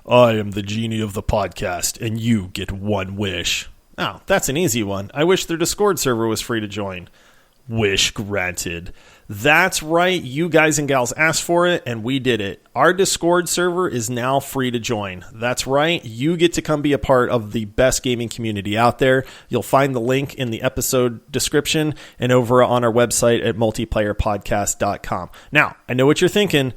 I am the genie of the podcast, and you get one wish. Oh, that's an easy one. I wish their Discord server was free to join. Wish granted. That's right, you guys and gals asked for it, and we did it. Our Discord server is now free to join. That's right, you get to come be a part of the best gaming community out there. You'll find the link in the episode description and over on our website at multiplayerpodcast.com. Now, I know what you're thinking.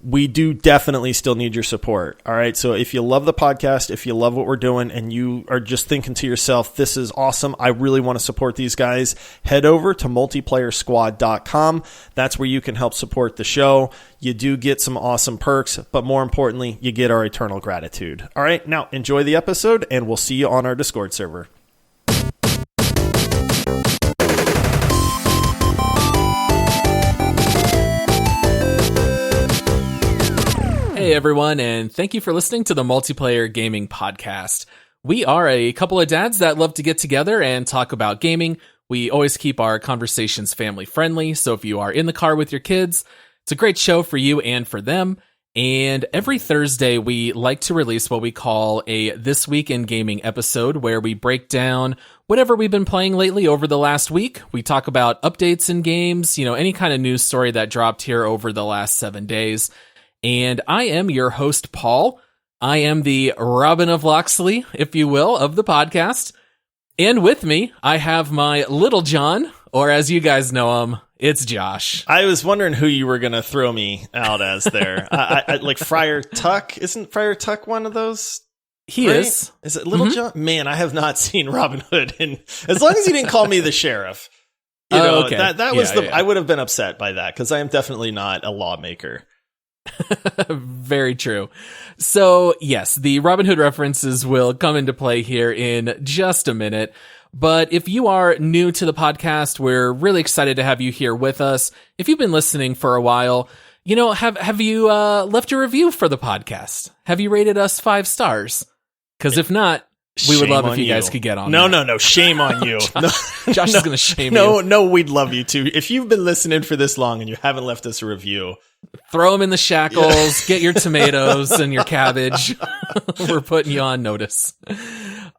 We do definitely still need your support. All right. So if you love the podcast, if you love what we're doing, and you are just thinking to yourself, this is awesome, I really want to support these guys, head over to multiplayersquad.com. That's where you can help support the show. You do get some awesome perks, but more importantly, you get our eternal gratitude. All right. Now enjoy the episode, and we'll see you on our Discord server. Hey everyone, and thank you for listening to the Multiplayer Gaming Podcast. We are a couple of dads that love to get together and talk about gaming. We always keep our conversations family friendly, so if you are in the car with your kids, it's a great show for you and for them. And every Thursday, we like to release what we call a This Week in Gaming episode, where we break down whatever we've been playing lately over the last week. We talk about updates in games, any kind of news story that dropped here over the last 7 days. And I am your host, Paul. I am the Robin of Loxley, if you will, of the podcast. And with me, I have my little John, or as you guys know him, it's Josh. I was wondering who you were going to throw me out as there. I like Friar Tuck. Isn't Friar Tuck one of those? He right? is. Is it Little John? Man, I have not seen Robin Hood. And as long as you didn't call me the sheriff, okay. that was I would have been upset by that, because I am definitely not a lawmaker. Very true. So, yes, the Robin Hood references will come into play here in just a minute. But if you are new to the podcast, we're really excited to have you here with us. If you've been listening for a while, have you left a review for the podcast? Have you rated us 5 stars? Because if not, we would love if you guys could get on. No. Shame on you. Josh is going to shame you. No, we'd love you too. If you've been listening for this long and you haven't left us a review, throw them in the shackles, get your tomatoes and your cabbage. We're putting you on notice.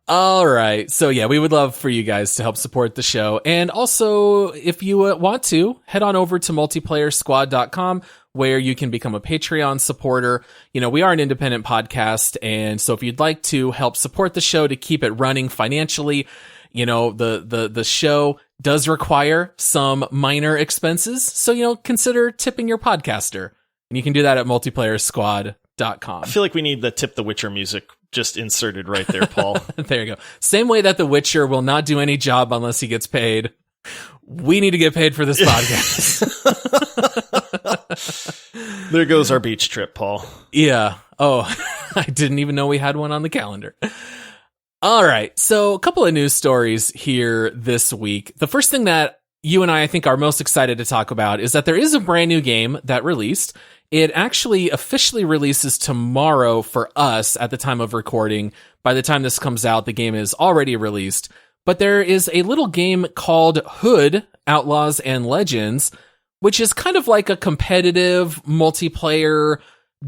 All right. So yeah, we would love for you guys to help support the show. And also, if you want to, head on over to multiplayersquad.com, where you can become a Patreon supporter. We are an independent podcast, and so if you'd like to help support the show to keep it running financially, the show does require some minor expenses, so consider tipping your podcaster. And you can do that at multiplayersquad.com. I feel like we need the Tip the Witcher music just inserted right there, Paul. There you go. Same way that the Witcher will not do any job unless he gets paid. We need to get paid for this podcast. There goes our beach trip, Paul. Yeah. Oh, I didn't even know we had one on the calendar. All right. So a couple of news stories here this week. The first thing that you and I think are most excited to talk about is that there is a brand new game that released. It actually officially releases tomorrow for us at the time of recording. By the time this comes out, the game is already released. But there is a little game called Hood, Outlaws and Legends, which is kind of like a competitive multiplayer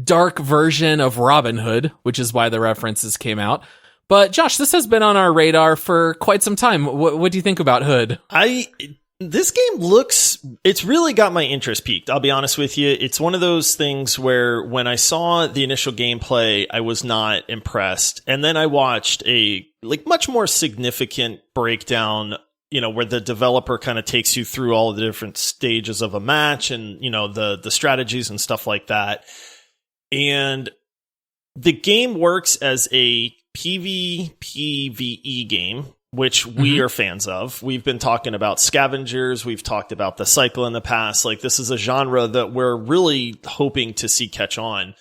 dark version of Robin Hood, which is why the references came out. But Josh, this has been on our radar for quite some time. What do you think about Hood? This game it's really got my interest piqued. I'll be honest with you. It's one of those things where when I saw the initial gameplay, I was not impressed. And then I watched a much more significant breakdown, where the developer kind of takes you through all of the different stages of a match and, the strategies and stuff like that. And the game works as a PvPvE game, which we are fans of. We've been talking about scavengers. We've talked about the cycle in the past. This is a genre that we're really hoping to see catch on.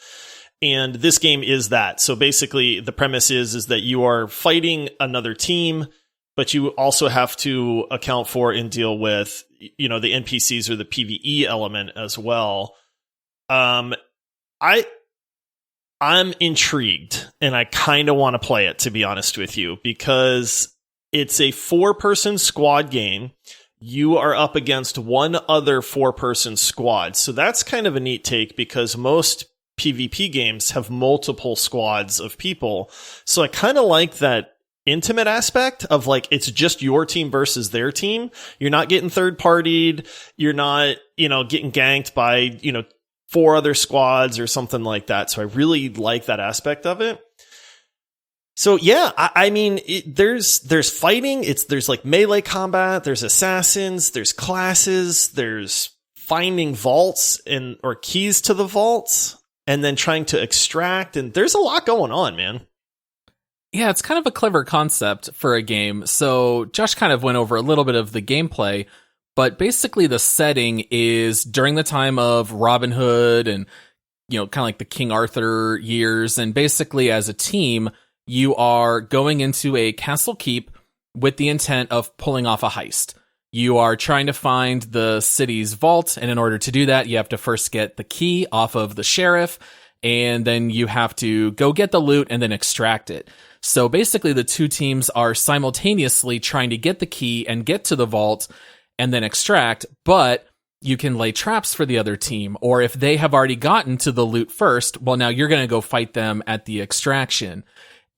And this game is that. So basically the premise is that you are fighting another team, but you also have to account for and deal with, the NPCs or the PvE element as well. I'm intrigued, and I kind of want to play it, to be honest with you, because it's a 4-person squad game. You are up against one other 4-person squad. So that's kind of a neat take, because most PvP games have multiple squads of people. So I kind of like that intimate aspect of like, it's just your team versus their team. You're not getting third partied. You're not, getting ganked by, 4 other squads or something like that. So I really like that aspect of it. So yeah, I mean, there's fighting. There's like melee combat. There's assassins. There's classes. There's finding vaults or keys to the vaults and then trying to extract. And there's a lot going on, man. Yeah, it's kind of a clever concept for a game. So Josh kind of went over a little bit of the gameplay, but basically the setting is during the time of Robin Hood and, kind of like the King Arthur years. And basically as a team, you are going into a castle keep with the intent of pulling off a heist. You are trying to find the city's vault, and in order to do that, you have to first get the key off of the sheriff, and then you have to go get the loot and then extract it. So basically the two teams are simultaneously trying to get the key and get to the vault and then extract, but you can lay traps for the other team, or if they have already gotten to the loot first, well, now you're going to go fight them at the extraction.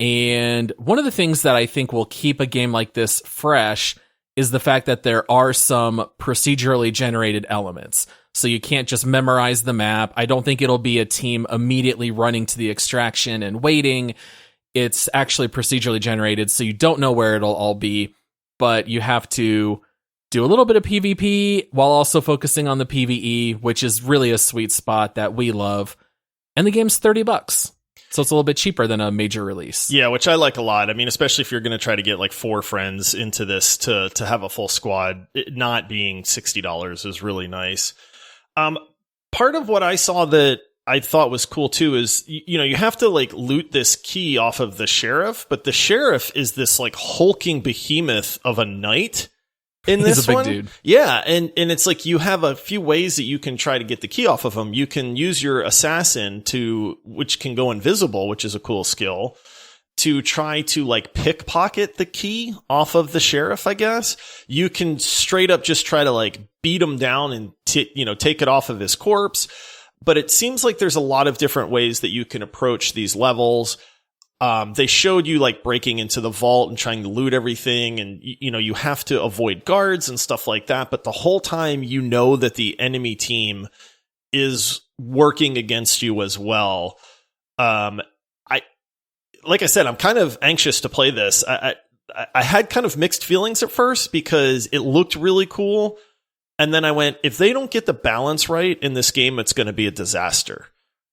And one of the things that I think will keep a game like this fresh is the fact that there are some procedurally generated elements. So you can't just memorize the map. I don't think it'll be a team immediately running to the extraction and waiting. It's actually procedurally generated, so you don't know where it'll all be, but you have to do a little bit of PvP while also focusing on the PvE, which is really a sweet spot that we love. And the game's $30. So it's a little bit cheaper than a major release. Yeah, which I like a lot. I mean, especially if you're going to try to get like 4 friends into this to have a full squad, it not being $60 is really nice. Part of what I saw that I thought was cool too is, you have to like loot this key off of the sheriff, but the sheriff is this like hulking behemoth of a knight in this one. He's a big dude. Yeah, and it's like you have a few ways that you can try to get the key off of him. You can use your assassin which can go invisible, which is a cool skill, to try to like pickpocket the key off of the sheriff, I guess. You can straight up just try to like beat him down and take it off of his corpse. But it seems like there's a lot of different ways that you can approach these levels. They showed you like breaking into the vault and trying to loot everything, and you have to avoid guards and stuff like that. But the whole time that the enemy team is working against you as well. Like I said, I'm kind of anxious to play this. I had kind of mixed feelings at first because it looked really cool. And then I went, if they don't get the balance right in this game, it's going to be a disaster,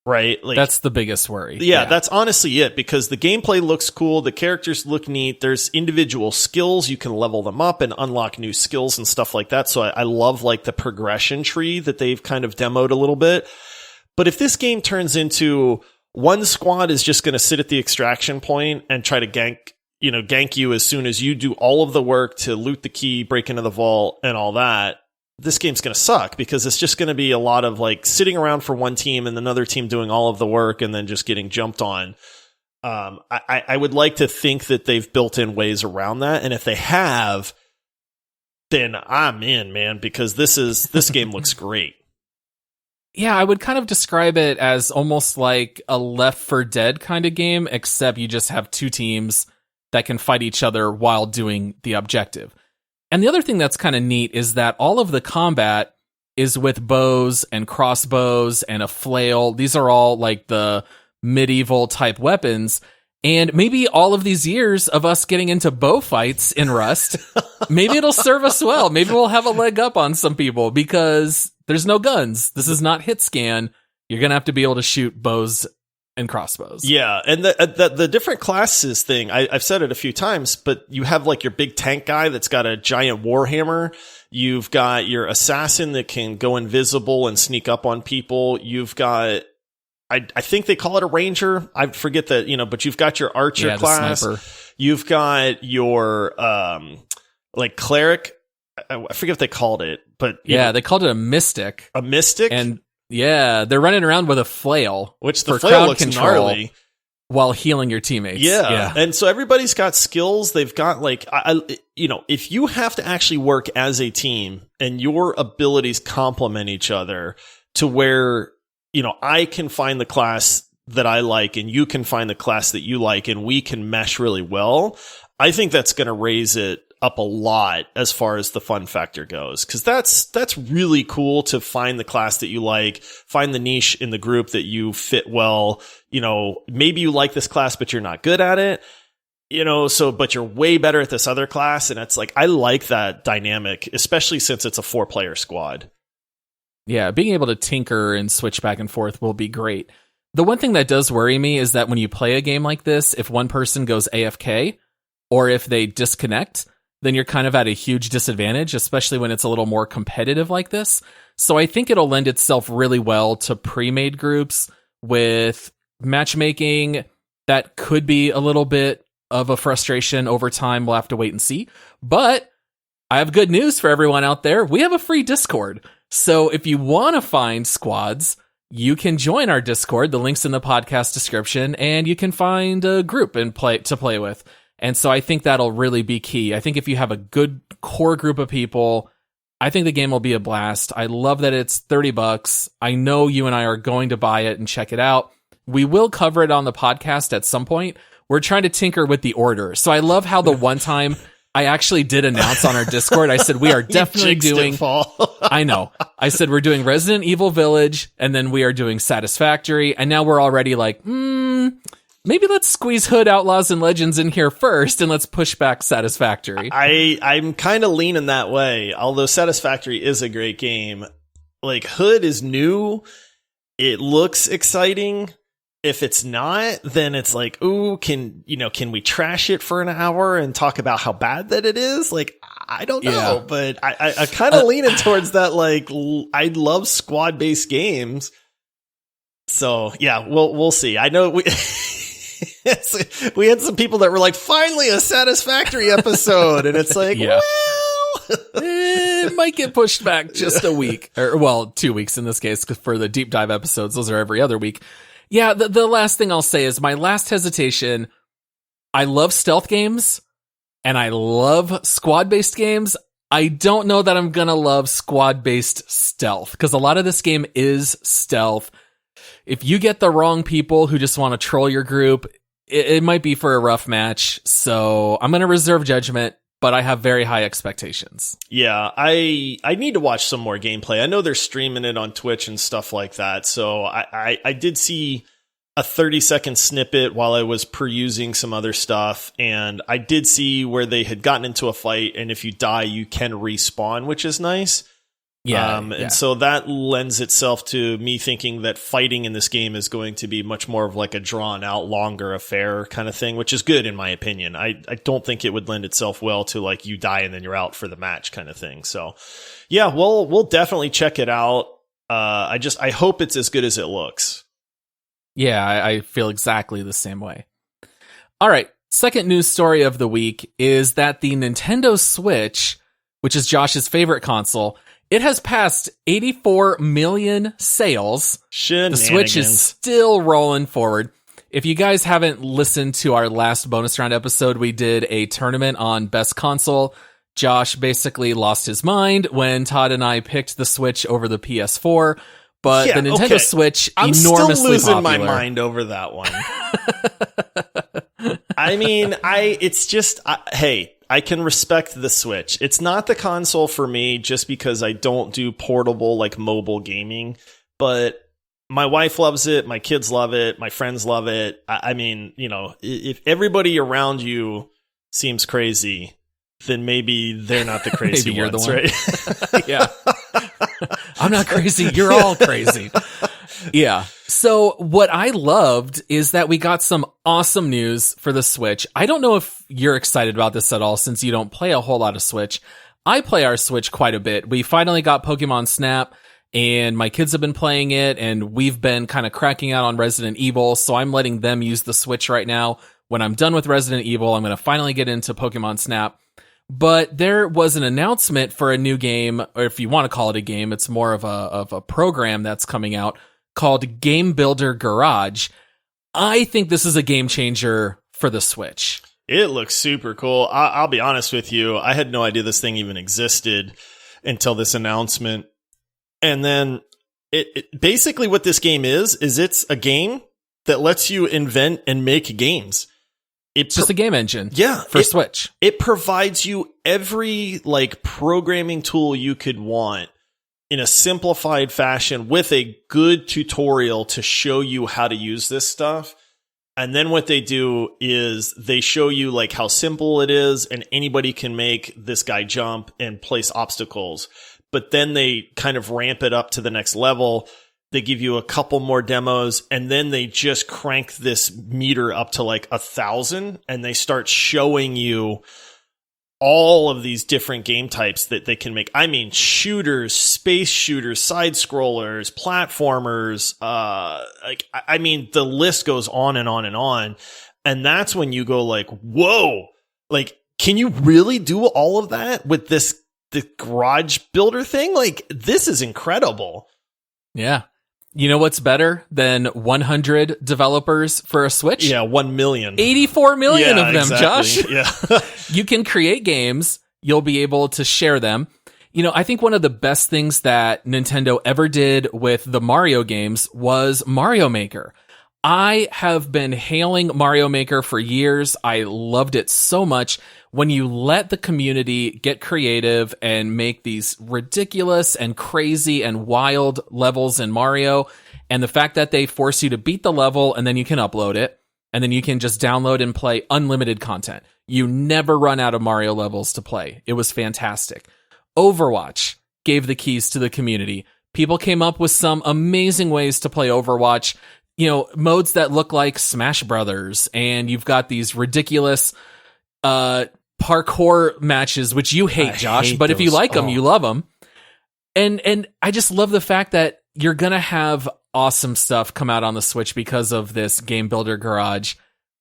right? Like, that's the biggest worry. Yeah, that's honestly it, because the gameplay looks cool. The characters look neat. There's individual skills. You can level them up and unlock new skills and stuff like that. So I love like the progression tree that they've kind of demoed a little bit. But if this game turns into one squad is just going to sit at the extraction point and try to gank you as soon as you do all of the work to loot the key, break into the vault and all that, this game's going to suck, because it's just going to be a lot of like sitting around for one team and another team doing all of the work and then just getting jumped on. I would like to think that they've built in ways around that. And if they have, then I'm in, man, because this game looks great. Yeah, I would kind of describe it as almost like a Left 4 Dead kind of game, except you just have two teams that can fight each other while doing the objective. And the other thing that's kind of neat is that all of the combat is with bows and crossbows and a flail. These are all like the medieval type weapons. And maybe all of these years of us getting into bow fights in Rust, maybe it'll serve us well. Maybe we'll have a leg up on some people because there's no guns. This is not hit scan. You're going to have to be able to shoot bows and crossbows. Yeah, and the different classes thing, I've said it a few times, but you have like your big tank guy that's got a giant warhammer. You've got your assassin that can go invisible and sneak up on people. You've got, I think they call it a ranger. I forget that, but you've got your archer class. The sniper. You've got your like cleric. I forget what they called it, but they called it a mystic. A mystic, and yeah, they're running around with a flail, which the flail looks gnarly, while healing your teammates. Yeah. And so everybody's got skills. They've got like, if you have to actually work as a team and your abilities complement each other to where, I can find the class that I like and you can find the class that you like and we can mesh really well, I think that's going to raise it up a lot as far as the fun factor goes. Cause that's really cool to find the class that you like, find the niche in the group that you fit well. Maybe you like this class, but you're not good at it, but you're way better at this other class. And it's like, I like that dynamic, especially since it's a 4-player squad. Yeah, being able to tinker and switch back and forth will be great. The one thing that does worry me is that when you play a game like this, if one person goes AFK or if they disconnect, then you're kind of at a huge disadvantage, especially when it's a little more competitive like this. So I think it'll lend itself really well to pre-made groups with matchmaking. That could be a little bit of a frustration over time. We'll have to wait and see. But I have good news for everyone out there. We have a free Discord. So if you want to find squads, you can join our Discord. The link's in the podcast description, and you can find a group and play with. And so I think that'll really be key. I think if you have a good core group of people, I think the game will be a blast. I love that it's $30. I know you and I are going to buy it and check it out. We will cover it on the podcast at some point. We're trying to tinker with the order. So I love how the one time I actually did announce on our Discord, I said we are definitely doing I know. I said we're doing Resident Evil Village, and then we are doing Satisfactory, and now we're already like, maybe let's squeeze Hood, Outlaws, and Legends in here first, and let's push back Satisfactory. I'm kind of leaning that way, although Satisfactory is a great game. Like, Hood is new. It looks exciting. If it's not, then it's like, ooh, can we trash it for an hour and talk about how bad that it is? Like, I don't know, but I kind of leaning towards that. Like, I love squad-based games. So yeah, we'll see. I know we had some people that were like, finally a Satisfactory episode. And it's like, well, it might get pushed back just a week, or 2 weeks in this case, because for the deep dive episodes, those are every other week. Yeah, the last thing I'll say is my last hesitation. I love stealth games and I love squad-based games. I don't know that I'm going to love squad-based stealth because a lot of this game is stealth. If you get the wrong people who just want to troll your group, it might be for a rough match. So I'm going to reserve judgment, but I have very high expectations. Yeah, I need to watch some more gameplay. I know they're streaming it on Twitch and stuff like that. So I did see a 30-second snippet while I was perusing some other stuff. And I did see where they had gotten into a fight. And if you die, you can respawn, which is nice. Yeah, And so that lends itself to me thinking that fighting in this game is going to be much more of like a drawn out, longer affair kind of thing, which is good in my opinion. I don't think it would lend itself well to like you die and then you're out for the match kind of thing. So yeah, we'll definitely check it out. I hope it's as good as it looks. Yeah, I feel exactly the same way. All right. Second news story of the week is that the Nintendo Switch, which is Josh's favorite console, it has passed 84 million sales. The Switch is still rolling forward. If you guys haven't listened to our last bonus round episode, we did a tournament on best console. Josh basically lost his mind when Todd and I picked the Switch over the PS4. But the Nintendo Switch, I'm enormously still losing popular. my mind over that one. I mean, it's just, hey, I can respect the Switch. It's not the console for me just because I don't do portable, like mobile gaming, but my wife loves it. My kids love it. My friends love it. I mean, if everybody around you seems crazy, then maybe they're not the crazy maybe you're ones, the one. right? Yeah. I'm not crazy. You're all crazy. Yeah. So what I loved is that we got some awesome news for the Switch. I don't know if you're excited about this at all since you don't play a whole lot of Switch. I play our Switch quite a bit. We finally got Pokemon Snap and my kids have been playing it and we've been kind of cracking out on Resident Evil. So I'm letting them use the Switch right now. When I'm done with Resident Evil, I'm going to finally get into Pokemon Snap. But there was an announcement for a new game, or if you want to call it a game, it's more of a program that's coming out called Game Builder Garage. I think this is a game changer for the Switch. It looks super cool. I'll be honest with you. I had no idea this thing even existed until this announcement. And then Basically what this game is it's a game that lets you invent and make games. It's just a game engine. Yeah. For Switch. It provides you every like programming tool you could want in a simplified fashion with a good tutorial to show you how to use this stuff. And then what they do is they show you like how simple it is, and anybody can make this guy jump and place obstacles. But then they kind of ramp it up to the next level. They give you a couple more demos, and then they just crank this meter up to like 1,000, and they start showing you all of these different game types that they can make. I mean, shooters, space shooters, side scrollers, platformers. I mean, the list goes on and on and on. And that's when you go like, whoa, like, can you really do all of that with the garage builder thing? Like, this is incredible. Yeah. You know what's better than 100 developers for a Switch? Yeah, 1 million. 84 million of them, exactly. Josh. Yeah. You can create games. You'll be able to share them. You know, I think one of the best things that Nintendo ever did with the Mario games was Mario Maker. I have been hailing Mario Maker for years. I loved it so much. When you let the community get creative and make these ridiculous and crazy and wild levels in Mario, and the fact that they force you to beat the level and then you can upload it, and then you can just download and play unlimited content. You never run out of Mario levels to play. It was fantastic. Overwatch gave the keys to the community. People came up with some amazing ways to play Overwatch. You know, modes that look like Smash Brothers, and you've got these ridiculous parkour matches, which you hate, Josh, but if you like them, you love them. And I just love the fact that you're going to have awesome stuff come out on the Switch because of this Game Builder Garage.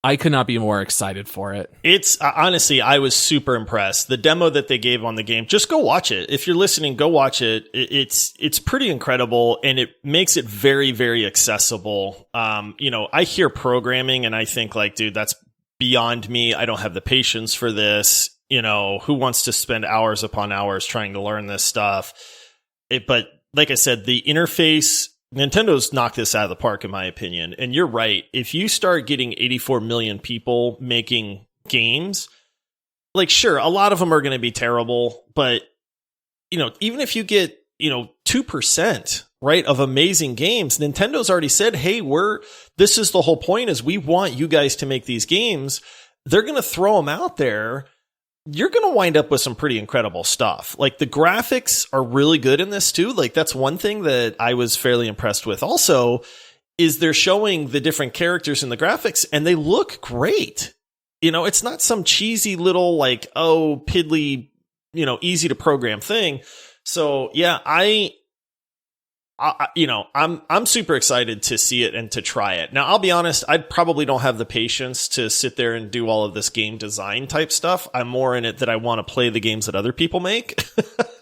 I could not be more excited for it. It's honestly, I was super impressed. The demo that they gave on the game, just go watch it. If you're listening, go watch it. It's pretty incredible, and it makes it very, very accessible. You know, I hear programming and I think like, dude, that's beyond me. I don't have the patience for this. You know, who wants to spend hours upon hours trying to learn this stuff? But like I said, the interface, Nintendo's knocked this out of the park, in my opinion. And you're right. If you start getting 84 million people making games, like, sure, a lot of them are going to be terrible. But, you know, even if you get, 2%, right, of amazing games, Nintendo's already said, hey, this is the whole point, is we want you guys to make these games. They're going to throw them out there. You're going to wind up with some pretty incredible stuff. Like, the graphics are really good in this too. Like, that's one thing that I was fairly impressed with. Also, is they're showing the different characters in the graphics, and they look great. You know, it's not some cheesy little like, oh, piddly, easy to program thing. So yeah, I'm super excited to see it and to try it. Now, I'll be honest, I probably don't have the patience to sit there and do all of this game design type stuff. I'm more in it that I want to play the games that other people make.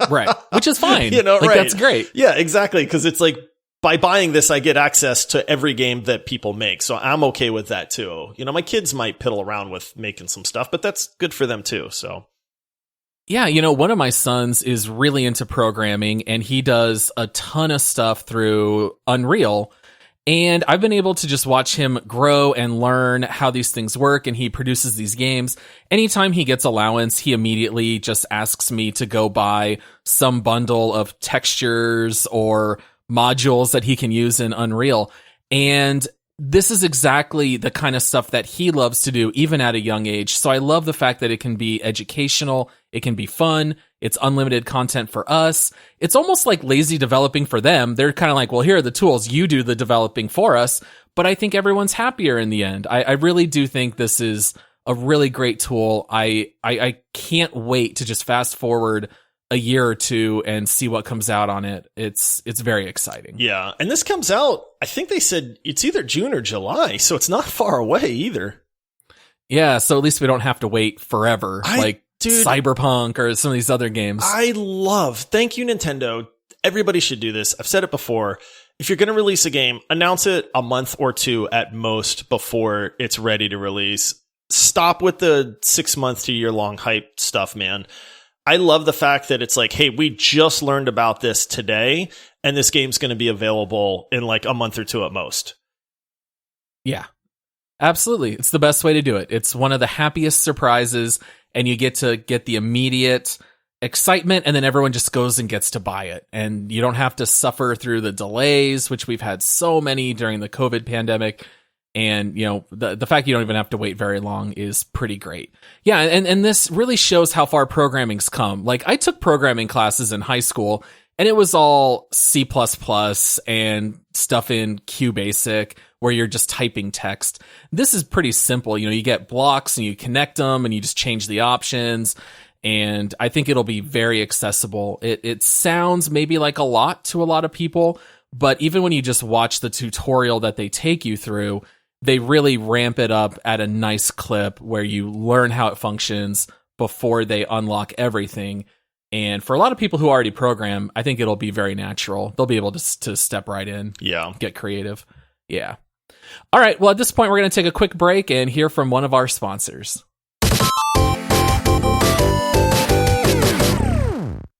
Right. Which is fine. Right. That's great. Yeah, exactly. Because it's like, by buying this, I get access to every game that people make. So I'm okay with that too. My kids might piddle around with making some stuff, but that's good for them too. So. Yeah, one of my sons is really into programming, and he does a ton of stuff through Unreal. And I've been able to just watch him grow and learn how these things work, and he produces these games. Anytime he gets allowance, he immediately just asks me to go buy some bundle of textures or modules that he can use in Unreal. And this is exactly the kind of stuff that he loves to do, even at a young age. So I love the fact that it can be educational, it can be fun, it's unlimited content for us. It's almost like lazy developing for them. They're kind of like, well, here are the tools, you do the developing for us. But I think everyone's happier in the end. I really do think this is a really great tool. I can't wait to just fast forward a year or two and see what comes out on it. It's very exciting. Yeah. And this comes out, I think they said it's either June or July, so it's not far away either. Yeah, so at least we don't have to wait forever, dude, Cyberpunk or some of these other games. Thank you, Nintendo. Everybody should do this. I've said it before. If you're going to release a game, announce it a month or two at most before it's ready to release. Stop with the 6 month to year long hype stuff, man. I love the fact that it's like, hey, we just learned about this today, and this game's going to be available in like a month or two at most. Yeah, absolutely. It's the best way to do it. It's one of the happiest surprises, and you get to get the immediate excitement, and then everyone just goes and gets to buy it. And you don't have to suffer through the delays, which we've had so many during the COVID pandemic. And, you know, the fact you don't even have to wait very long is pretty great. Yeah, and this really shows how far programming's come. Like, I took programming classes in high school, and it was all C++ and stuff in QBasic, where you're just typing text. This is pretty simple. You know, you get blocks, and you connect them, and you just change the options. And I think it'll be very accessible. It sounds maybe like a lot to a lot of people, but even when you just watch the tutorial that they take you through, they really ramp it up at a nice clip where you learn how it functions before they unlock everything. And for a lot of people who already program, I think it'll be very natural. They'll be able to step right in. Yeah. Get creative. Yeah. All right. Well, at this point, we're going to take a quick break and hear from one of our sponsors.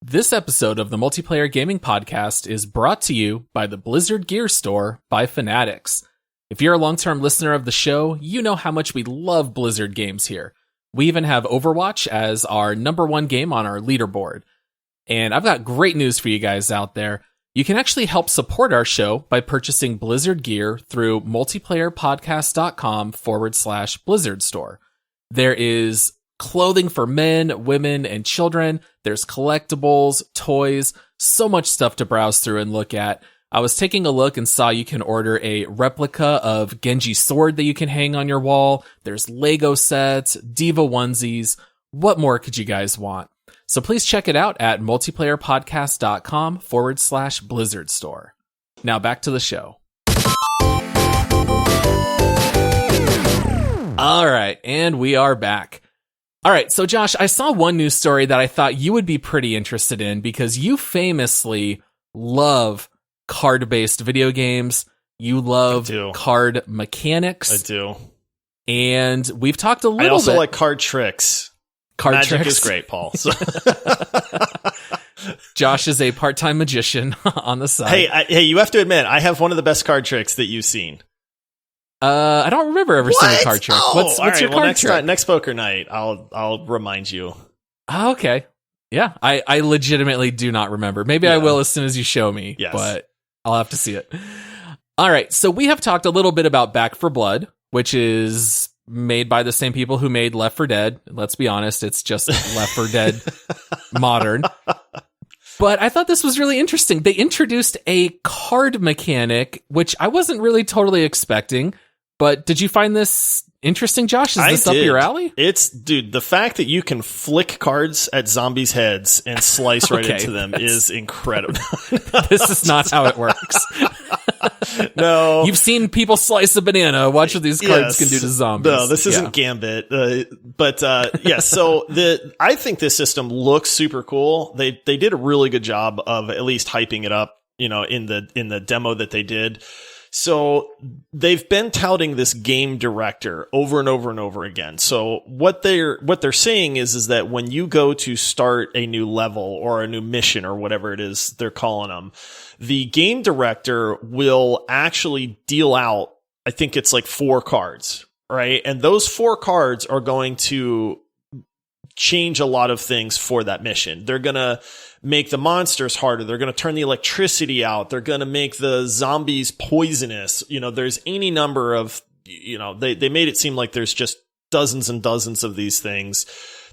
This episode of the Multiplayer Gaming Podcast is brought to you by the Blizzard Gear Store by Fanatics. If you're a long-term listener of the show, you know how much we love Blizzard games here. We even have Overwatch as our number one game on our leaderboard. And I've got great news for you guys out there. You can actually help support our show by purchasing Blizzard gear through multiplayerpodcast.com/Blizzard store. There is clothing for men, women, and children. There's collectibles, toys, so much stuff to browse through and look at. I was taking a look and saw you can order a replica of Genji's sword that you can hang on your wall. There's Lego sets, Diva onesies. What more could you guys want? So please check it out at multiplayerpodcast.com/Blizzard store. Now back to the show. All right, and we are back. All right, so Josh, I saw one news story that I thought you would be pretty interested in because you famously love card-based video games. You love card mechanics. I do. And we've talked a little bit. I also like card tricks. Magic is great, Paul. So. Josh is a part-time magician on the side. Hey, you have to admit, I have one of the best card tricks that you've seen. I don't remember ever seeing a card trick. What's your card trick? Next poker night, I'll remind you. Oh, okay. Yeah, I legitimately do not remember. Maybe I will as soon as you show me, but I'll have to see it. All right, so we have talked a little bit about Back 4 Blood, which is made by the same people who made Left 4 Dead. Let's be honest, it's just Left 4 Dead modern. But I thought this was really interesting. They introduced a card mechanic, which I wasn't really totally expecting. But did you find this interesting, Josh? Is this up your alley? Dude, the fact that you can flick cards at zombies' heads and slice right into them is incredible. This is not how it works. No. You've seen people slice a banana. Watch what these cards can do to zombies. No, this isn't Gambit. So I think this system looks super cool. They did a really good job of at least hyping it up, you know, in the demo that they did. So they've been touting this game director over and over and over again. So what they're saying is that when you go to start a new level or a new mission or whatever it is they're calling them, the game director will actually deal out, I think it's like 4 cards, right? And those 4 cards are going to change a lot of things for that mission. They're going to make the monsters harder. They're going to turn the electricity out. They're going to make the zombies poisonous. You know, there's any number of, you know, they made it seem like there's just dozens and dozens of these things,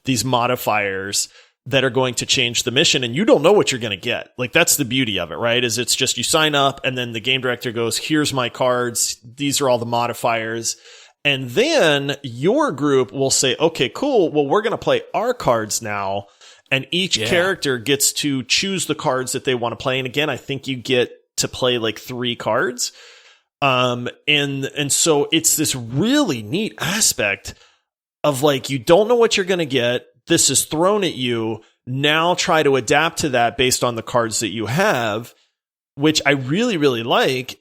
these modifiers that are going to change the mission, and you don't know what you're going to get. Like, that's the beauty of it, right? Is it's just you sign up and then the game director goes, here's my cards. These are all the modifiers. And then your group will say, okay, cool. Well, we're going to play our cards now. And each character gets to choose the cards that they want to play. And again, I think you get to play like 3 cards. And so it's this really neat aspect of like, you don't know what you're going to get. This is thrown at you. Now try to adapt to that based on the cards that you have, which I really, really like.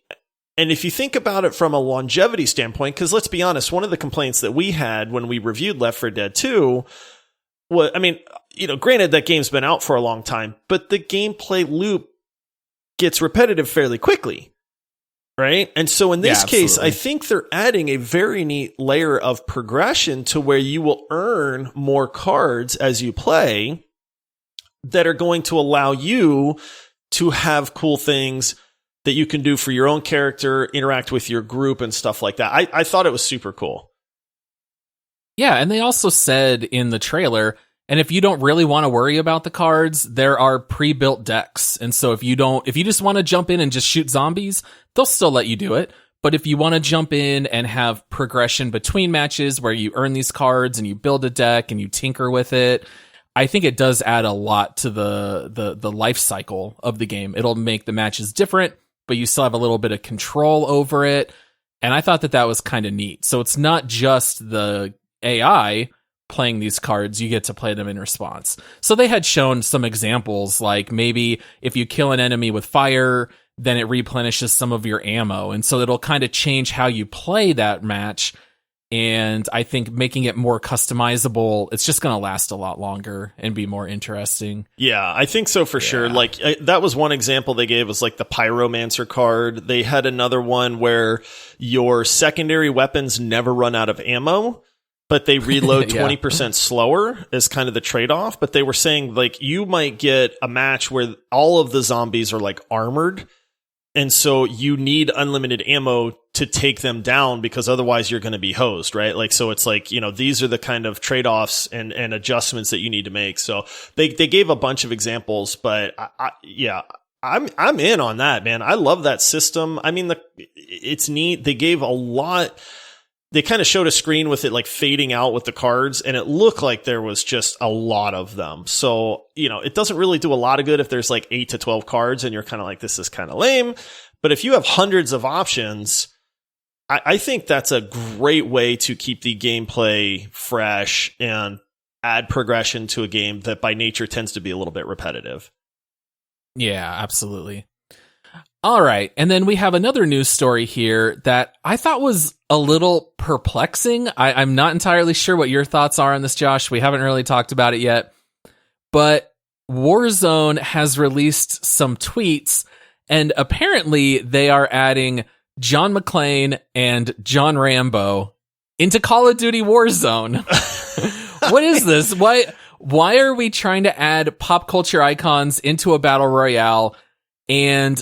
And if you think about it from a longevity standpoint, because let's be honest, one of the complaints that we had when we reviewed Left 4 Dead 2 was, I mean, you know, granted that game's been out for a long time, but the gameplay loop gets repetitive fairly quickly. Right? And so in this case, I think they're adding a very neat layer of progression to where you will earn more cards as you play that are going to allow you to have cool things that you can do for your own character, interact with your group and stuff like that. I thought it was super cool. Yeah, and they also said in the trailer, and if you don't really want to worry about the cards, there are pre-built decks. And so if you just want to jump in and just shoot zombies, they'll still let you do it. But if you want to jump in and have progression between matches where you earn these cards and you build a deck and you tinker with it, I think it does add a lot to the life cycle of the game. It'll make the matches different, but you still have a little bit of control over it. And I thought that was kind of neat. So it's not just the AI playing these cards, you get to play them in response. So they had shown some examples, like maybe if you kill an enemy with fire, then it replenishes some of your ammo. And so it'll kind of change how you play that match. And I think making it more customizable, it's just going to last a lot longer and be more interesting. Yeah, I think so for sure. Like that was one example they gave, was like the Pyromancer card. They had another one where your secondary weapons never run out of ammo, but they reload 20% slower as kind of the trade-off. But they were saying, like, you might get a match where all of the zombies are like armored, and so you need unlimited ammo to take them down, because otherwise you're going to be hosed, right? Like, so it's like, you know, these are the kind of trade-offs and adjustments that you need to make. So they gave a bunch of examples, but I'm in on that, man. I love that system. I mean, it's neat. They gave a lot. They kind of showed a screen with it like fading out with the cards, and it looked like there was just a lot of them. So, you know, it doesn't really do a lot of good if there's like 8 to 12 cards and you're kind of like, this is kind of lame. But if you have hundreds of options, I think that's a great way to keep the gameplay fresh and add progression to a game that by nature tends to be a little bit repetitive. Yeah, absolutely. All right. And then we have another news story here that I thought was a little perplexing. I'm not entirely sure what your thoughts are on this, Josh. We haven't really talked about it yet. But Warzone has released some tweets, and apparently they are adding John McClane and John Rambo into Call of Duty Warzone. What is this? Why are we trying to add pop culture icons into a battle royale? And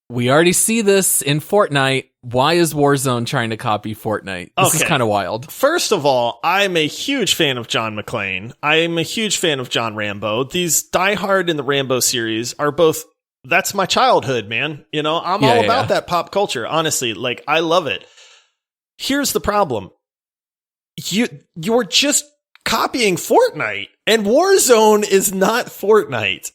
we already see this in Fortnite. Why is Warzone trying to copy Fortnite? This is kind of wild. First of all, I'm a huge fan of John McClane. I'm a huge fan of John Rambo. These Die Hard and the Rambo series are both, that's my childhood, man. You know, I'm all about that pop culture. Honestly, like, I love it. Here's the problem. You're just copying Fortnite, and Warzone is not Fortnite.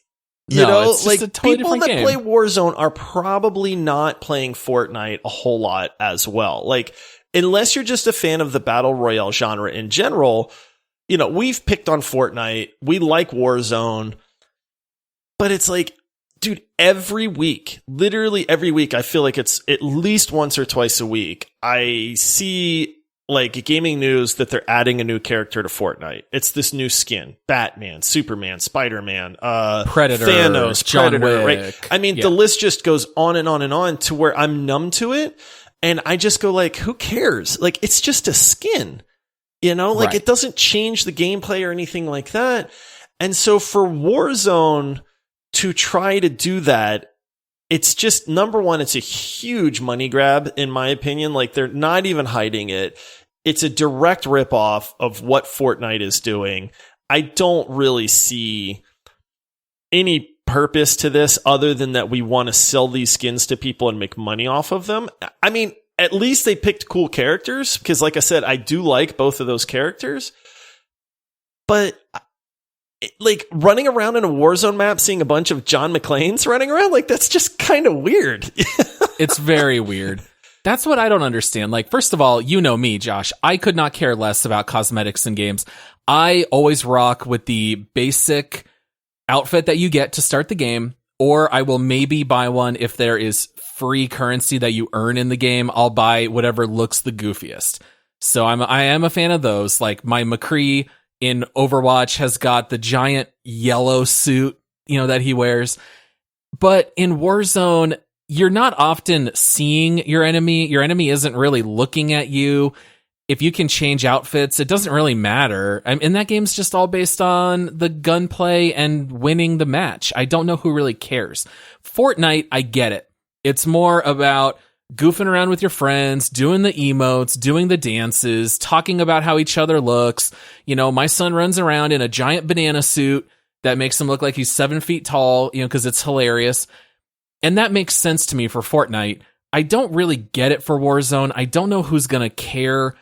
You know, it's like, just a totally people that game. play Warzone are probably not playing Fortnite a whole lot as well. Like, unless you're just a fan of the battle royale genre in general, you know, we've picked on Fortnite. We like Warzone, but it's like, dude, every week, literally every week, I feel like it's at least once or twice a week, I see like gaming news that they're adding a new character to Fortnite. It's this new skin: Batman, Superman, Spider-Man, Predator, Thanos, John Predator, Wick. right? I mean, the list just goes on and on and on to where I'm numb to it. And I just go like, who cares? Like, it's just a skin, you know, like it doesn't change the gameplay or anything like that. And so for Warzone to try to do that, it's just, number one, it's a huge money grab, in my opinion. Like, they're not even hiding it. It's a direct ripoff of what Fortnite is doing. I don't really see any purpose to this other than that we want to sell these skins to people and make money off of them. I mean, at least they picked cool characters, because like I said, I do like both of those characters. But like, running around in a Warzone map, seeing a bunch of John McClanes running around, like, that's just kind of weird. It's very weird. That's what I don't understand. Like, first of all, you know me, Josh. I could not care less about cosmetics in games. I always rock with the basic outfit that you get to start the game, or I will maybe buy one if there is free currency that you earn in the game. I'll buy whatever looks the goofiest. So I am a fan of those. Like, my McCree in Overwatch has got the giant yellow suit, you know, that he wears. But in Warzone, you're not often seeing your enemy. Your enemy isn't really looking at you. If you can change outfits, it doesn't really matter. And that game's just all based on the gunplay and winning the match. I don't know who really cares. Fortnite, I get it. It's more about goofing around with your friends, doing the emotes, doing the dances, talking about how each other looks. You know, my son runs around in a giant banana suit that makes him look like he's 7 feet tall, you know, because it's hilarious. And that makes sense to me for Fortnite. I don't really get it for Warzone. I don't know who's going to care.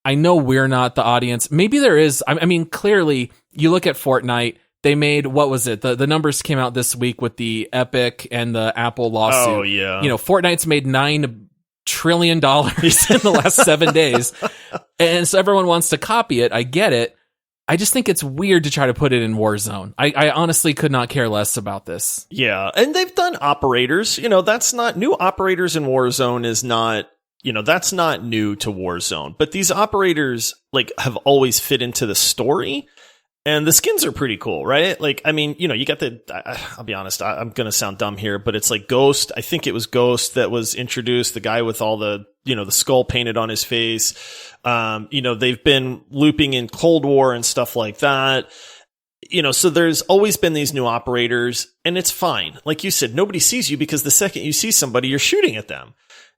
I know we're not the audience. Maybe there is. I mean, clearly, you look at Fortnite, they made, what was it? The numbers came out this week with the Epic and the Apple lawsuit. Oh, yeah. You know, Fortnite's made $9 trillion in the last 7 days. And so everyone wants to copy it. I get it. I just think it's weird to try to put it in Warzone. I honestly could not care less about this. Yeah, and they've done operators. You know, that's not new. Operators in Warzone is not, you know, that's not new to Warzone. But these operators, like, have always fit into the story. And the skins are pretty cool, right? Like, I mean, you know, you got I'll be honest, I'm going to sound dumb here, but it's like Ghost. I think it was Ghost that was introduced, the guy with all the, you know, the skull painted on his face. You know, they've been looping in Cold War and stuff like that. You know, so there's always been these new operators, and it's fine. Like you said, nobody sees you because the second you see somebody, you're shooting at them.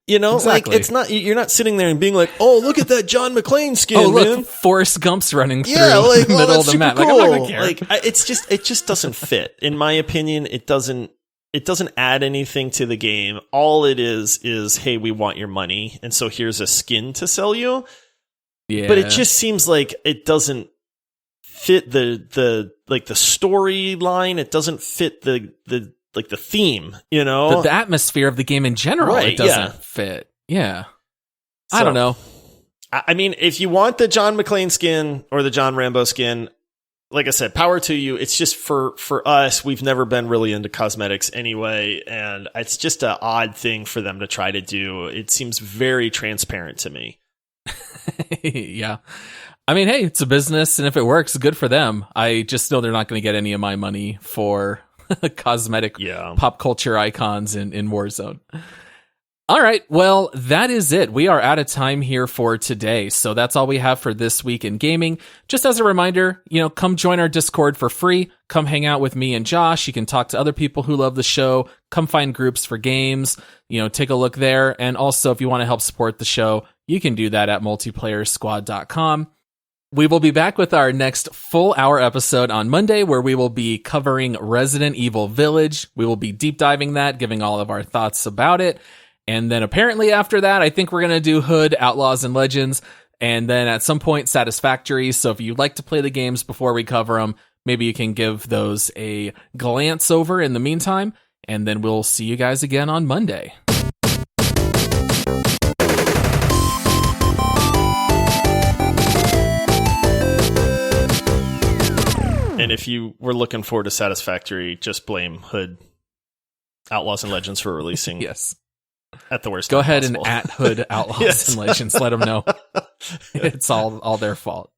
You know, exactly. Like, it's not, you're not sitting there and being like, oh, look at that John McClane skin, oh, look, man. Forrest Gump's running through like, the middle of the map. Cool. Like, I'm not gonna care. Like, it just doesn't fit. In my opinion, it doesn't add anything to the game. All it is, hey, we want your money, and so here's a skin to sell you. Yeah. But it just seems like it doesn't fit the storyline. It doesn't fit the theme, you know? The atmosphere of the game in general, right, it doesn't fit. Yeah. So, I don't know. I mean, if you want the John McClane skin or the John Rambo skin, like I said, power to you. It's just for us, we've never been really into cosmetics anyway, and it's just an odd thing for them to try to do. It seems very transparent to me. Yeah. I mean, hey, it's a business, and if it works, good for them. I just know they're not going to get any of my money for cosmetic pop culture icons in Warzone. All right, well, that is it. We are out of time here for today, so that's all we have for this week in gaming. Just as a reminder, you know, come join our Discord for free. Come hang out with me and Josh. You can talk to other people who love the show. Come find groups for games. You know, take a look there. And also, if you want to help support the show, you can do that at multiplayersquad.com. We will be back with our next full hour episode on Monday, where we will be covering Resident Evil Village. We will be deep diving that, giving all of our thoughts about it. And then apparently after that, I think we're going to do Hood, Outlaws and Legends, and then at some point Satisfactory. So if you'd like to play the games before we cover them, maybe you can give those a glance over in the meantime, and then we'll see you guys again on Monday. And if you were looking forward to Satisfactory, just blame Hood, Outlaws and Legends for releasing yes. At the worst Go time ahead possible. and at Hood Outlaws Yes. and Legends. Let them know it's all their fault.